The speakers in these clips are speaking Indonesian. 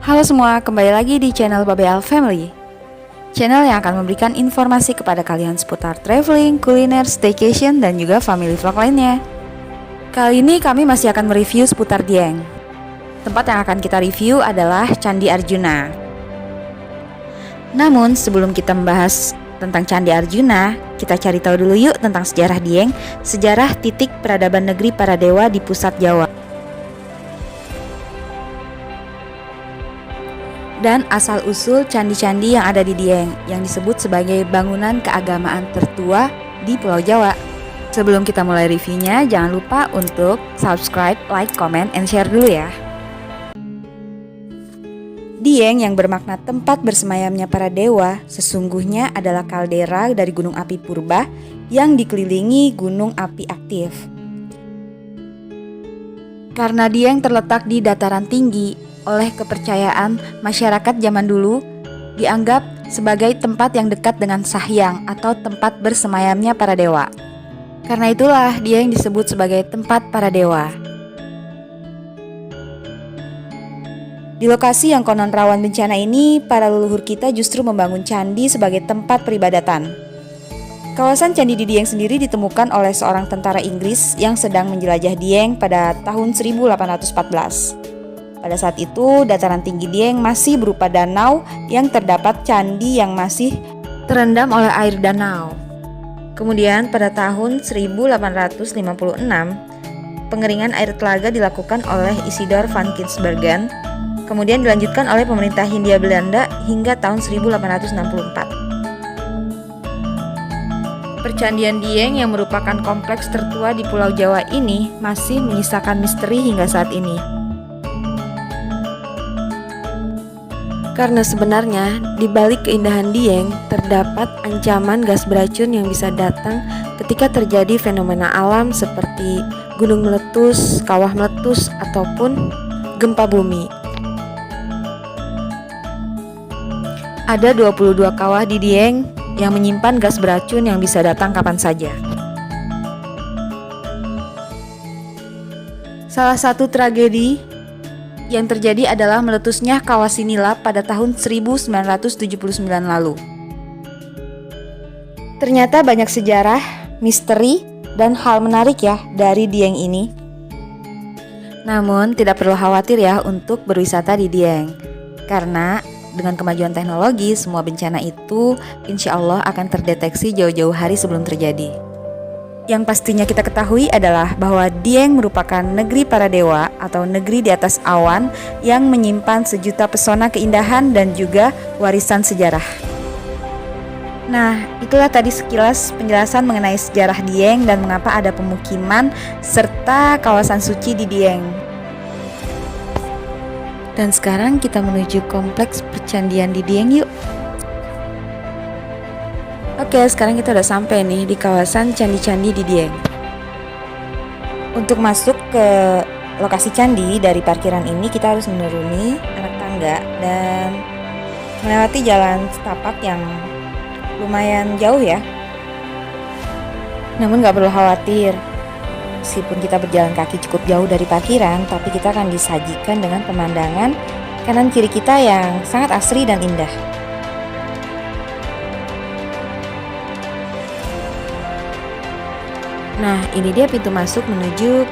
Halo semua, kembali lagi di channel Babel Family. Channel yang akan memberikan informasi kepada kalian seputar traveling, kuliner, staycation, dan juga family vlog lainnya. Kali ini kami masih akan mereview seputar Dieng. Tempat yang akan kita review adalah Candi Arjuna. Namun sebelum kita membahas tentang Candi Arjuna, kita cari tahu dulu yuk tentang sejarah Dieng, sejarah titik peradaban negeri para dewa di pusat Jawa. Dan asal-usul candi-candi yang ada di Dieng, yang disebut sebagai bangunan keagamaan tertua di Pulau Jawa. Sebelum kita mulai reviewnya, jangan lupa untuk subscribe, like, comment, and share dulu ya. Dieng yang bermakna tempat bersemayamnya para dewa sesungguhnya adalah kaldera dari gunung api purba yang dikelilingi gunung api aktif. Karena Dieng terletak di dataran tinggi, oleh kepercayaan masyarakat zaman dulu dianggap sebagai tempat yang dekat dengan Sahyang atau tempat bersemayamnya para dewa. Karena itulah Dieng disebut sebagai tempat para dewa. Di lokasi yang konon rawan bencana ini, para leluhur kita justru membangun candi sebagai tempat peribadatan. Kawasan Candi di Dieng sendiri ditemukan oleh seorang tentara Inggris yang sedang menjelajah Dieng pada tahun 1814. Pada saat itu, dataran tinggi Dieng masih berupa danau yang terdapat candi yang masih terendam oleh air danau. Kemudian pada tahun 1856, pengeringan air telaga dilakukan oleh Isidor van Kinsbergen, kemudian dilanjutkan oleh pemerintah Hindia Belanda hingga tahun 1864. Percandian Dieng yang merupakan kompleks tertua di Pulau Jawa ini masih menyisakan misteri hingga saat ini. Karena sebenarnya di balik keindahan Dieng terdapat ancaman gas beracun yang bisa datang ketika terjadi fenomena alam seperti gunung meletus, kawah meletus, ataupun gempa bumi. Ada 22 kawah di Dieng yang menyimpan gas beracun yang bisa datang kapan saja. Salah satu tragedi yang terjadi adalah meletusnya kawah Sinilap pada tahun 1979 lalu. Ternyata banyak sejarah, misteri, dan hal menarik ya dari Dieng ini. Namun tidak perlu khawatir ya untuk berwisata di Dieng, karena dengan kemajuan teknologi semua bencana itu insya Allah akan terdeteksi jauh-jauh hari sebelum terjadi. Yang pastinya kita ketahui adalah bahwa Dieng merupakan negeri para dewa atau negeri di atas awan yang menyimpan sejuta pesona keindahan dan juga warisan sejarah. Nah, itulah tadi sekilas penjelasan mengenai sejarah Dieng dan mengapa ada pemukiman serta kawasan suci di Dieng. Dan sekarang kita menuju kompleks percandian di Dieng yuk. Oke, sekarang kita udah sampai nih di kawasan candi-candi di Dieng. Untuk masuk ke lokasi candi dari parkiran ini kita harus menuruni anak tangga dan melewati jalan setapak yang lumayan jauh ya. Namun gak perlu khawatir, meskipun kita berjalan kaki cukup jauh dari parkiran, tapi kita akan disajikan dengan pemandangan kanan kiri kita yang sangat asri dan indah. Nah, ini dia pintu masuk menuju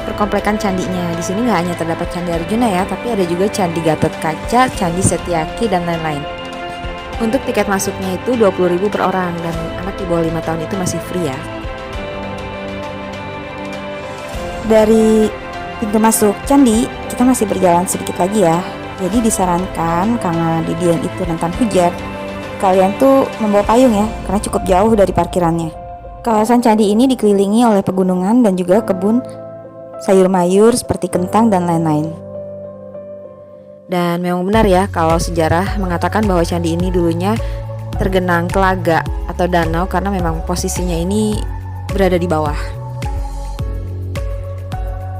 perkomplekan candinya. Di sini nggak hanya terdapat Candi Arjuna ya, tapi ada juga Candi Gatot Kaca, Candi Setyaki, dan lain-lain. Untuk tiket masuknya itu 20.000 per orang dan anak di bawah 5 tahun itu masih free ya. Dari pintu masuk candi, kita masih berjalan sedikit lagi ya. Jadi disarankan karena di Dieng itu rentan hujan, kalian tuh membawa payung ya, karena cukup jauh dari parkirannya. Kawasan candi ini dikelilingi oleh pegunungan dan juga kebun sayur mayur seperti kentang dan lain-lain. Dan memang benar ya kalau sejarah mengatakan bahwa candi ini dulunya tergenang telaga atau danau karena memang posisinya ini berada di bawah.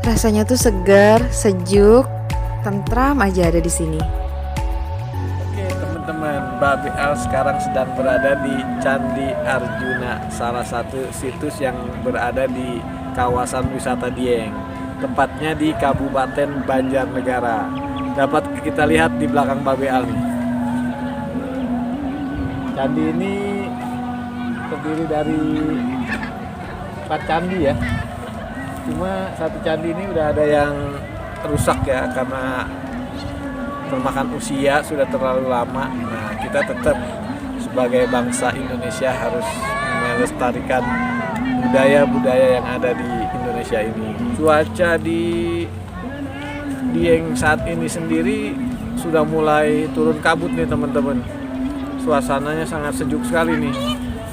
Rasanya tuh segar, sejuk, tentram aja ada di sini. Teman-teman, Babi Al sekarang sedang berada di Candi Arjuna, salah satu situs yang berada di kawasan wisata Dieng. Tepatnya di Kabupaten Banjarnegara. dapat kita lihat di belakang Babe Al nih. Candi ini terdiri dari 4 candi ya. Cuma satu candi ini udah ada yang rusak ya, karena termakan usia, sudah terlalu lama. Nah, kita tetap sebagai bangsa Indonesia harus melestarikan budaya-budaya yang ada di Indonesia ini. Cuaca di Dieng saat ini sendiri sudah mulai turun kabut nih teman-teman. Suasananya sangat sejuk sekali nih.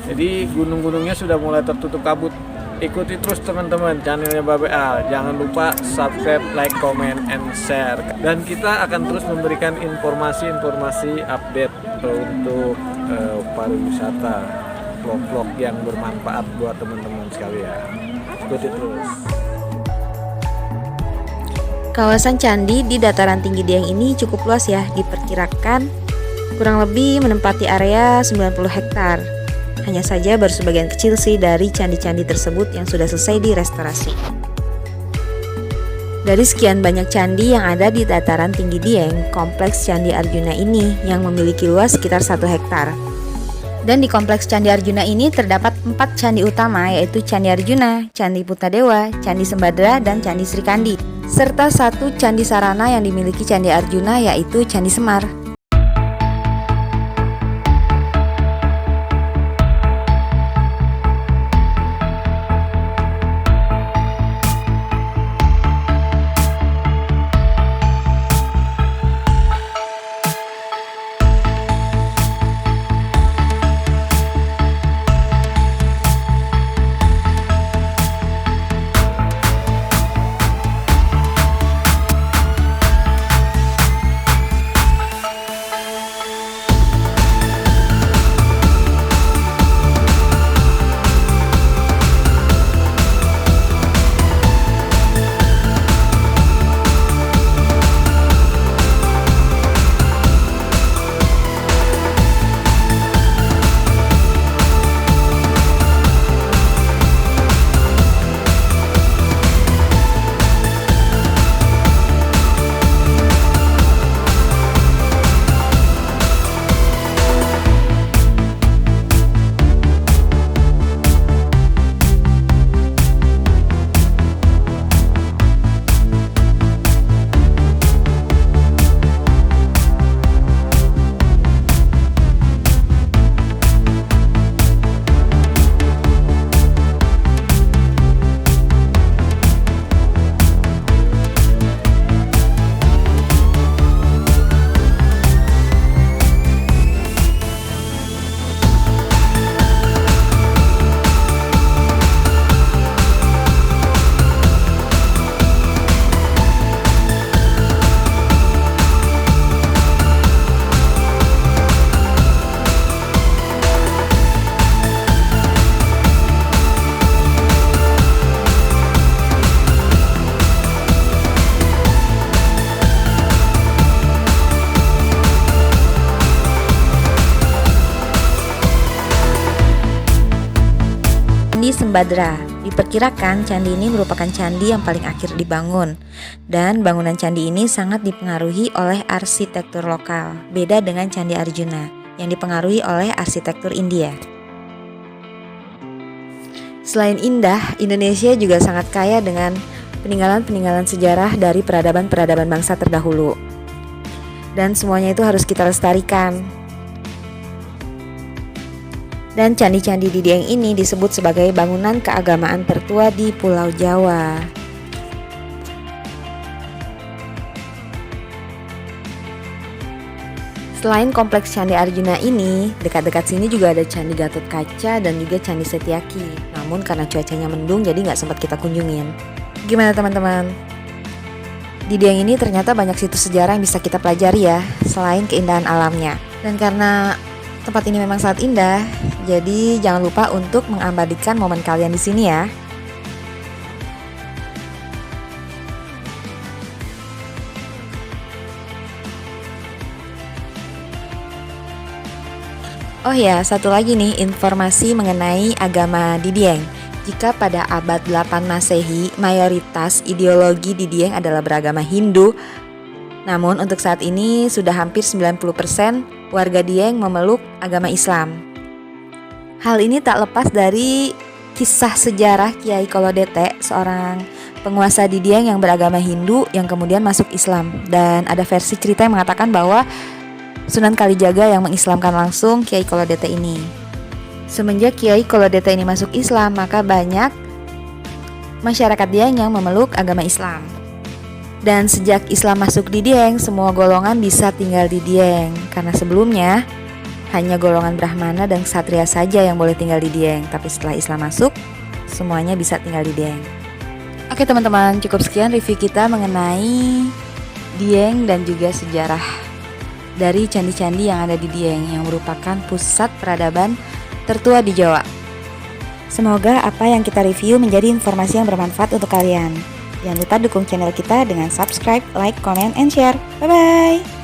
Jadi gunung-gunungnya sudah mulai tertutup kabut. Ikuti terus teman-teman channelnya Babe Al. Jangan lupa subscribe, like, comment, and share. Dan kita akan terus memberikan informasi-informasi update untuk pariwisata, vlog-vlog yang bermanfaat buat teman-teman sekalian. Ikuti terus. Kawasan candi di dataran tinggi Dieng ini cukup luas ya, diperkirakan kurang lebih menempati area 90 hektar. Hanya saja baru sebagian kecil sih dari candi-candi tersebut yang sudah selesai direstorasi. Dari sekian banyak candi yang ada di dataran tinggi Dieng, kompleks Candi Arjuna ini yang memiliki luas sekitar 1 hektar. Dan di kompleks Candi Arjuna ini terdapat 4 candi utama, yaitu Candi Arjuna, Candi Putadewa, Candi Sembadra, dan Candi Srikandi, serta 1 candi sarana yang dimiliki Candi Arjuna, yaitu Candi Semar. Candi Sembadra. Diperkirakan candi ini merupakan candi yang paling akhir dibangun, dan bangunan candi ini sangat dipengaruhi oleh arsitektur lokal, beda dengan Candi Arjuna yang dipengaruhi oleh arsitektur India. Selain indah, Indonesia juga sangat kaya dengan peninggalan-peninggalan sejarah dari peradaban-peradaban bangsa terdahulu. Dan semuanya itu harus kita lestarikan. Dan candi-candi di Dieng ini disebut sebagai bangunan keagamaan tertua di Pulau Jawa. Selain kompleks Candi Arjuna ini, dekat-dekat sini juga ada Candi Gatot Kaca dan juga Candi Setyaki. Namun karena cuacanya mendung jadi nggak sempat kita kunjungin. Gimana teman-teman? Di Dieng ini ternyata banyak situs sejarah yang bisa kita pelajari ya, selain keindahan alamnya. Dan karena tempat ini memang sangat indah, jadi jangan lupa untuk mengabadikan momen kalian di sini ya. Oh ya, satu lagi nih informasi mengenai agama di Dieng. Jika pada abad 8 Masehi, mayoritas ideologi di Dieng adalah beragama Hindu, Namun untuk saat ini sudah hampir 90% warga Dieng memeluk agama Islam. Hal ini tak lepas dari kisah sejarah Kiai Kolodete, seorang penguasa di Dieng yang beragama Hindu yang kemudian masuk Islam. Dan ada versi cerita yang mengatakan bahwa Sunan Kalijaga yang mengislamkan langsung Kiai Kolodete ini. Semenjak Kiai Kolodete ini masuk Islam, maka banyak masyarakat Dieng yang memeluk agama Islam. Dan sejak Islam masuk di Dieng, semua golongan bisa tinggal di Dieng. Karena sebelumnya hanya golongan Brahmana dan Ksatria saja yang boleh tinggal di Dieng. Tapi setelah Islam masuk, semuanya bisa tinggal di Dieng. Oke teman-teman, cukup sekian review kita mengenai Dieng dan juga sejarah dari candi-candi yang ada di Dieng, yang merupakan pusat peradaban tertua di Jawa. Semoga apa yang kita review menjadi informasi yang bermanfaat untuk kalian. Jangan lupa dukung channel kita dengan subscribe, like, comment, and share. Bye-bye!